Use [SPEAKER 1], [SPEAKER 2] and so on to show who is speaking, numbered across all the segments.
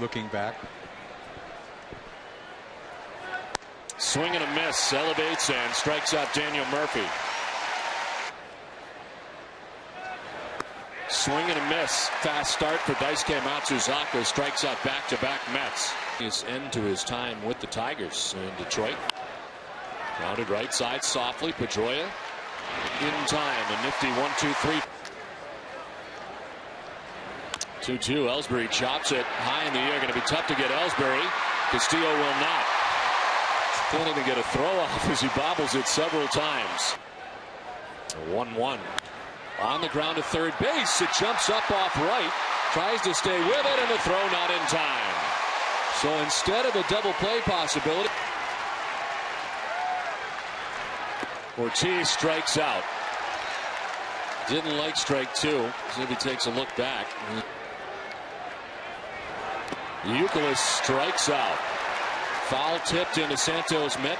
[SPEAKER 1] looking back.
[SPEAKER 2] Swing and a miss, elevates and strikes out Daniel Murphy. Swing and a miss, fast start for Daisuke Matsuzaka, strikes out back-to-back Mets. His end to his time with the Tigers in Detroit. Grounded right side softly, Pedroia in time, a nifty 1-2-3. 2-2, Ellsbury chops it high in the air, going to be tough to get Ellsbury. Castillo will not. Can't even get a throw off as he bobbles it several times. 1-1. On the ground to third base, it jumps up off right, tries to stay with it, and the throw not in time. So instead of a double play possibility, Ortiz strikes out. Didn't like strike two. See if he takes a look back. Youkilis strikes out. Foul tipped into Santos Met.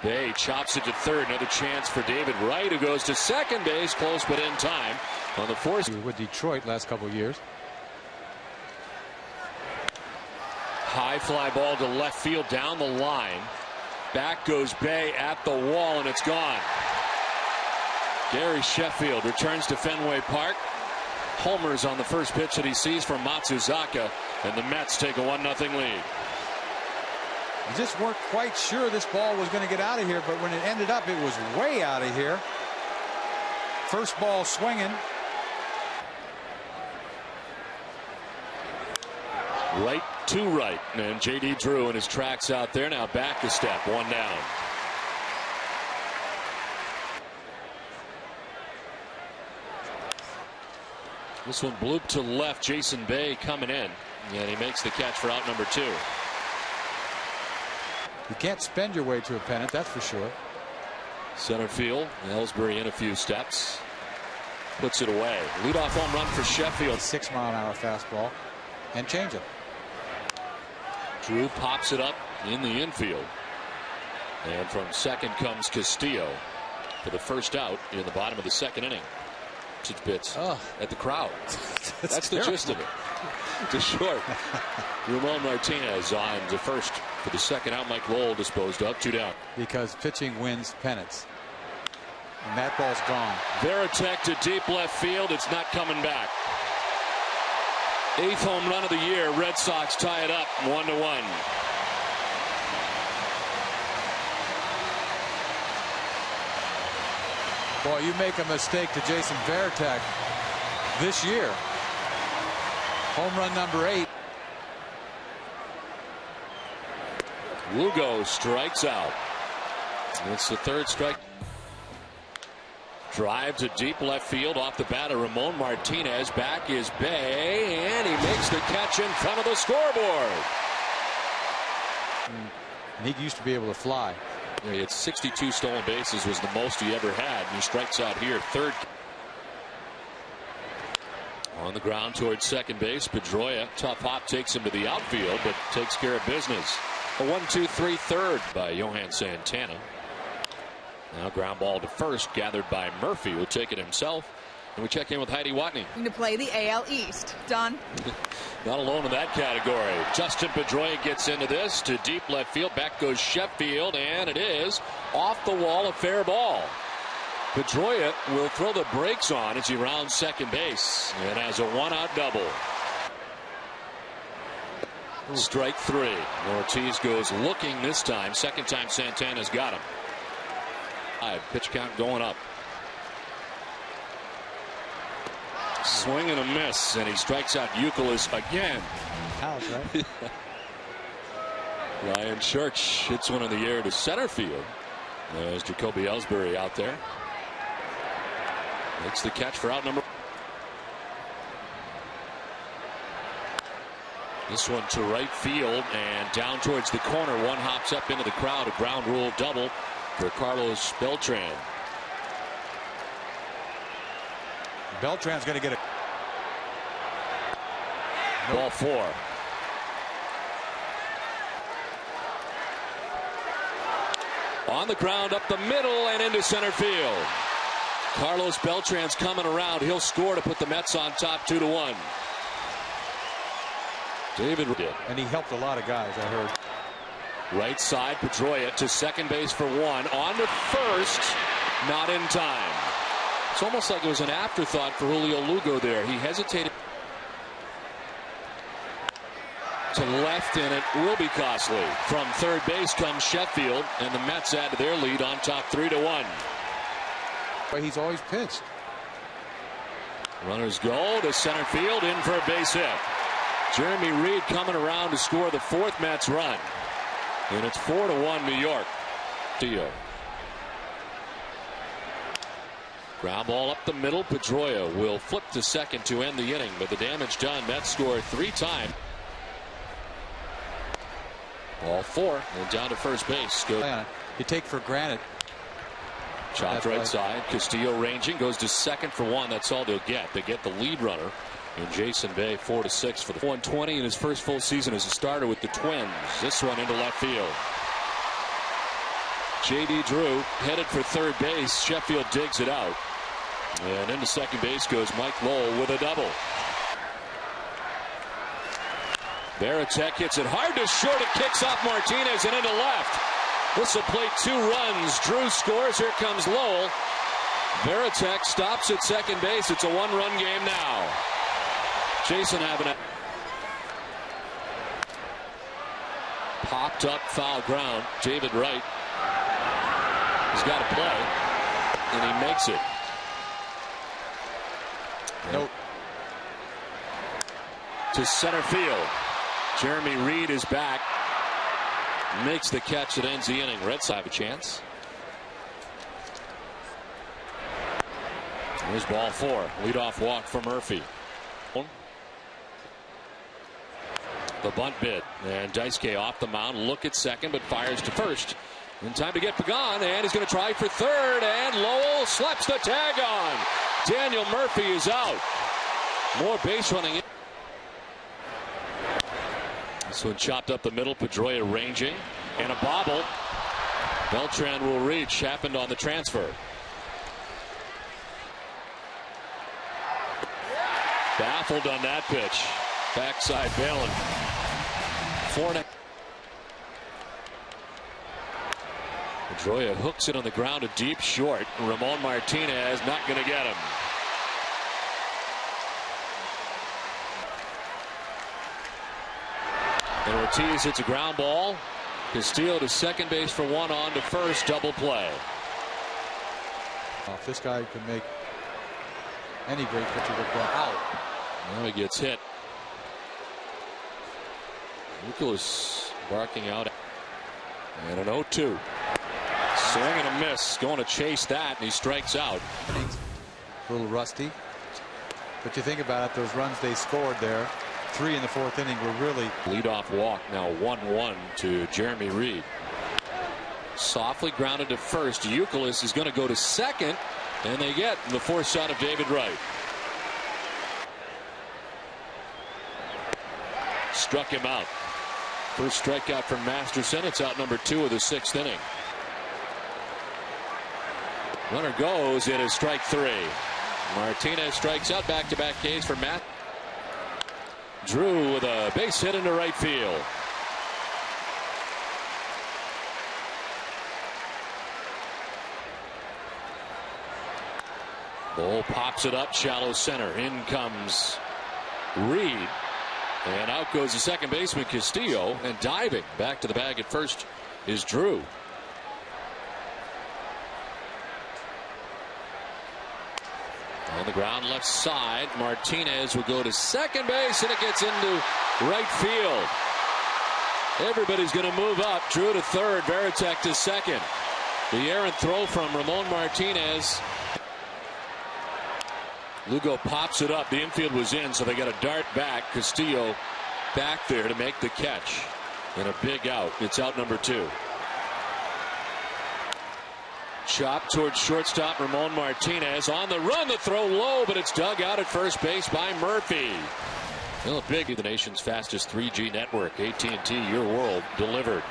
[SPEAKER 2] Bay chops it to third. Another chance for David Wright, who goes to second base, close but in time on the fourth.
[SPEAKER 1] With Detroit last couple of years.
[SPEAKER 2] High fly ball to left field down the line. Back goes Bay at the wall, and it's gone. Gary Sheffield returns to Fenway Park. Homers on the first pitch that he sees from Matsuzaka, and the Mets take a 1-0 lead.
[SPEAKER 1] You just weren't quite sure this ball was going to get out of here, but when it ended up, it was way out of here. First ball swinging.
[SPEAKER 2] Right to right, and J.D. Drew in his tracks out there, now back a step, one down. This one blooped to left, Jason Bay coming in, and he makes the catch for out number 2.
[SPEAKER 1] You can't spend your way to a pennant, that's for sure.
[SPEAKER 2] Center field, Ellsbury in a few steps, puts it away. Leadoff home run for Sheffield.
[SPEAKER 1] 6-mile-an-hour fastball and change it.
[SPEAKER 2] Drew pops it up in the infield, and from second comes Castillo for the first out in the bottom of the second inning. Bits at the crowd. That's the gist of it. To short. Ramon Martinez on to first for the second out. Mike Lowell disposed of, 2 down.
[SPEAKER 1] Because pitching wins pennants. And that ball's gone.
[SPEAKER 2] Veritek to deep left field. It's not coming back. 8th home run of the year. Red Sox tie it up 1-1.
[SPEAKER 1] Boy, you make a mistake to Jason Veritek this year. Home run number 8.
[SPEAKER 2] Lugo strikes out. It's the third strike. Drive to deep left field off the bat of Ramon Martinez. Back is Bay, and he makes the catch in front of the scoreboard.
[SPEAKER 1] And he used to be able to fly.
[SPEAKER 2] Yeah, he had 62 stolen bases, was the most he ever had, and he strikes out here. Third. On the ground towards second base, Pedroia. Tough hop takes him to the outfield, but takes care of business. A 1-2-3 third by Johan Santana. Now ground ball to first, gathered by Murphy, who'll take it himself. And we check in with Heidi Watney.
[SPEAKER 3] To play the AL East. Don.
[SPEAKER 2] Not alone in that category. Justin Pedroia gets into this to deep left field. Back goes Sheffield, and it is off the wall, a fair ball. Pedroia will throw the brakes on as he rounds second base and has a 1-out double. Strike 3. Ortiz goes looking this time. Second time Santana's got him. Pitch count going up. Swing and a miss, and he strikes out Youkilis again.
[SPEAKER 1] House, right?
[SPEAKER 2] Ryan Church hits one in the air to center field. There's Jacoby Ellsbury out there. Makes the catch for out number. This one to right field and down towards the corner. One hops up into the crowd. A ground rule double for Carlos Beltran.
[SPEAKER 1] Beltran's going to get it.
[SPEAKER 2] Ball 4. On the ground up the middle and into center field. Carlos Beltran's coming around. He'll score to put the Mets on top 2-1. David did.
[SPEAKER 1] And he helped a lot of guys, I heard.
[SPEAKER 2] Right side, Pedroia to second base for one. On to first, not in time. It's almost like it was an afterthought for Julio Lugo there. He hesitated to left, and it will be costly. From third base comes Sheffield, and the Mets add to their lead on top 3-1.
[SPEAKER 1] But he's always pitched.
[SPEAKER 2] Runners go to center field, in for a base hit. Jeremy Reed coming around to score the fourth Mets run. And it's 4-1 New York. Dio. Ground ball up the middle. Pedroia will flip to second to end the inning, but the damage done. Mets score 3 times. Ball 4 and down to first base. Good.
[SPEAKER 1] You take for granted.
[SPEAKER 2] Chopped right side. Castillo ranging, goes to second for one. That's all they'll get. They get the lead runner in Jason Bay. 4-6 for the 120 in his first full season as a starter with the Twins. This one into left field. J.D. Drew headed for third base. Sheffield digs it out. And into second base goes Mike Lowell with a double. Varitek hits it hard to short. It kicks off Martinez and into left. This will play 2 runs. Drew scores. Here comes Lowell. Varitek stops at second base. It's a 1-run game now. Jason Avenatti. Popped up foul ground. David Wright has got to play, and he makes it.
[SPEAKER 1] Nope.
[SPEAKER 2] To center field. Jeremy Reed is back. Makes the catch that ends the inning. Red Sox have a chance. Here's ball 4. Leadoff walk for Murphy. The bunt bid. And Daisuke off the mound. Look at second, but fires to first. In time to get Pagan, and he's going to try for third. And Lowell slaps the tag on. Daniel Murphy is out. More base running. This one chopped up the middle. Pedroia ranging. And a bobble. Beltran will reach. Happened on the transfer. Baffled on that pitch. Backside Balin. 4-0. Pedroia hooks it on the ground, a deep short. Ramon Martinez not going to get him. And Ortiz hits a ground ball. Castillo to second base for one, on to first. Double play.
[SPEAKER 1] If this guy can make any great pitcher look out.
[SPEAKER 2] Now he gets hit. Nicholas barking out. And an 0-2. Swing and a miss. Going to chase that, and he strikes out.
[SPEAKER 1] A little rusty. But you think about it, those runs they scored there, 3 in the 4th inning, were really.
[SPEAKER 2] Leadoff walk now 1-1 to Jeremy Reed. Softly grounded to first. Youkilis is going to go to second, and they get the forced out of David Wright. Struck him out. First strikeout from Masterson. It's out number 2 of the 6th inning. Runner goes. It is strike 3. Martinez strikes out. Back-to-back Ks for Matt. Drew with a base hit into right field. Bull pops it up, shallow center. In comes Reed. And out goes the second baseman Castillo, and diving back to the bag at first is Drew. On the ground left side, Martinez will go to second base, and it gets into right field. Everybody's going to move up. Drew to third, Varitek to second. The errant throw from Ramon Martinez. Lugo pops it up. The infield was in, so they got a dart back. Castillo back there to make the catch. And a big out. It's out number 2. Chop towards shortstop Ramon Martinez. On the run, the throw low, but it's dug out at first base by Murphy. Well, big, the nation's fastest 3G network. AT&T, your world, delivered.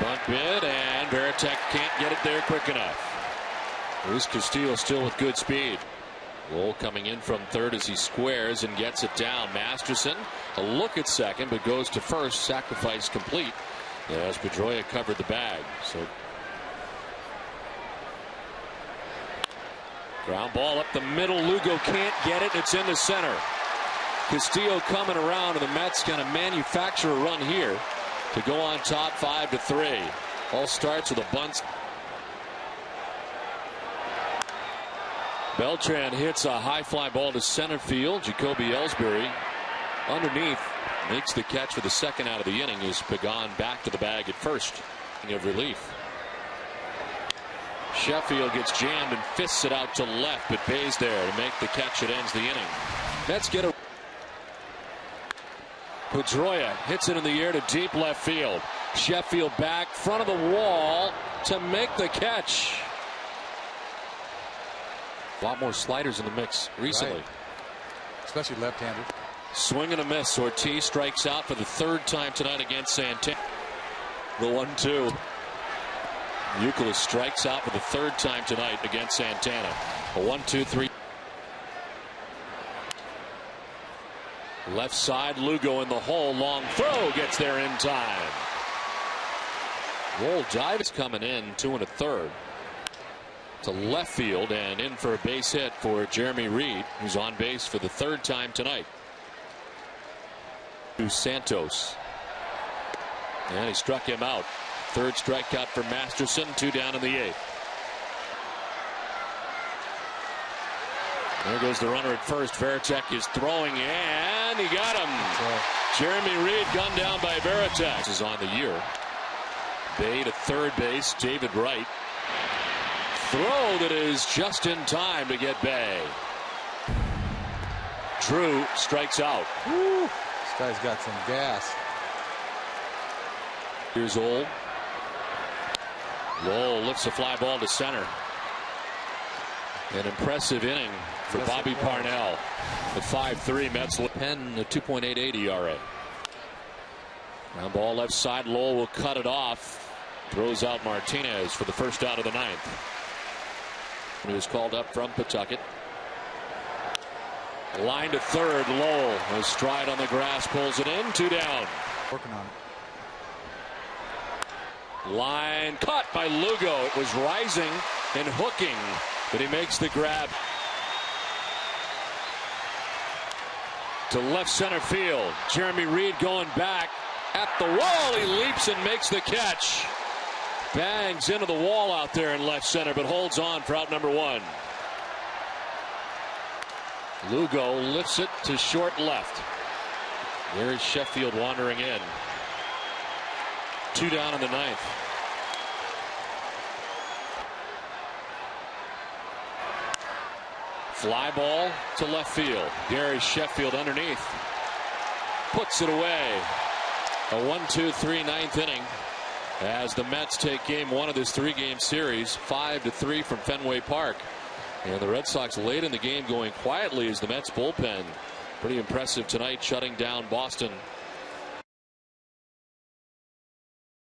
[SPEAKER 2] Bunt bid, and Varitek can't get it there quick enough. Luis Castillo still with good speed. Lowell coming in from third as he squares and gets it down. Masterson a look at second, but goes to first. Sacrifice complete as Pedroia covered the bag. So ground ball up the middle. Lugo can't get it. It's in the center. Castillo coming around, and the Mets going to manufacture a run here to go on top 5-3. All starts with a bunt. Beltran hits a high fly ball to center field. Jacoby Ellsbury underneath makes the catch for the second out of the inning as Pagan back to the bag at first of relief. Sheffield gets jammed and fists it out to left, but Bay's there to make the catch. It ends the inning. Mets get a Pedroia hits it in the air to deep left field. Sheffield back front of the wall to make the catch. A lot more sliders in the mix recently.
[SPEAKER 1] Right. Especially left-handed.
[SPEAKER 2] Swing and a miss. Ortiz strikes out for the third time tonight against Santana. The 1-2. Euclid strikes out for the third time tonight against Santana. A 1-2-3. Left side, Lugo in the hole. Long throw gets there in time. Roll dive is coming in 2 1/3 to left field and in for a base hit for Jeremy Reed, who's on base for the third time tonight. To Santos, and he struck him out. Third strikeout for Masterson. 2 down in the 8th. There goes the runner at first. Varitek is throwing, and he got him. Jeremy Reed gunned down by Varitek. This is on the year. Bay to third base. David Wright. Throw that is just in time to get Bay. Drew strikes out.
[SPEAKER 1] Woo. This guy's got some gas.
[SPEAKER 2] Years old. Lowell lifts a fly ball to center. An impressive inning for Bobby Parnell. The 5-3 Mets pen a 2.88 ERA. Ground ball left side. Lowell will cut it off. Throws out Martinez for the first out of the 9th. He was called up from Pawtucket. Line to third. Lowell, a stride on the grass, pulls it in. 2 down.
[SPEAKER 1] Working on it.
[SPEAKER 2] Line caught by Lugo. It was rising and hooking, but he makes the grab to left center field. Jeremy Reed going back at the wall. He leaps and makes the catch. Bangs into the wall out there in left center, but holds on for out number 1. Lugo lifts it to short left. There is Sheffield wandering in. 2 down in the 9th. Fly ball to left field. Gary Sheffield underneath. Puts it away. A 1-2-3 9th inning as the Mets take game 1 of this 3-game series. 5-3 from Fenway Park. And the Red Sox late in the game going quietly as the Mets bullpen. Pretty impressive tonight, shutting down Boston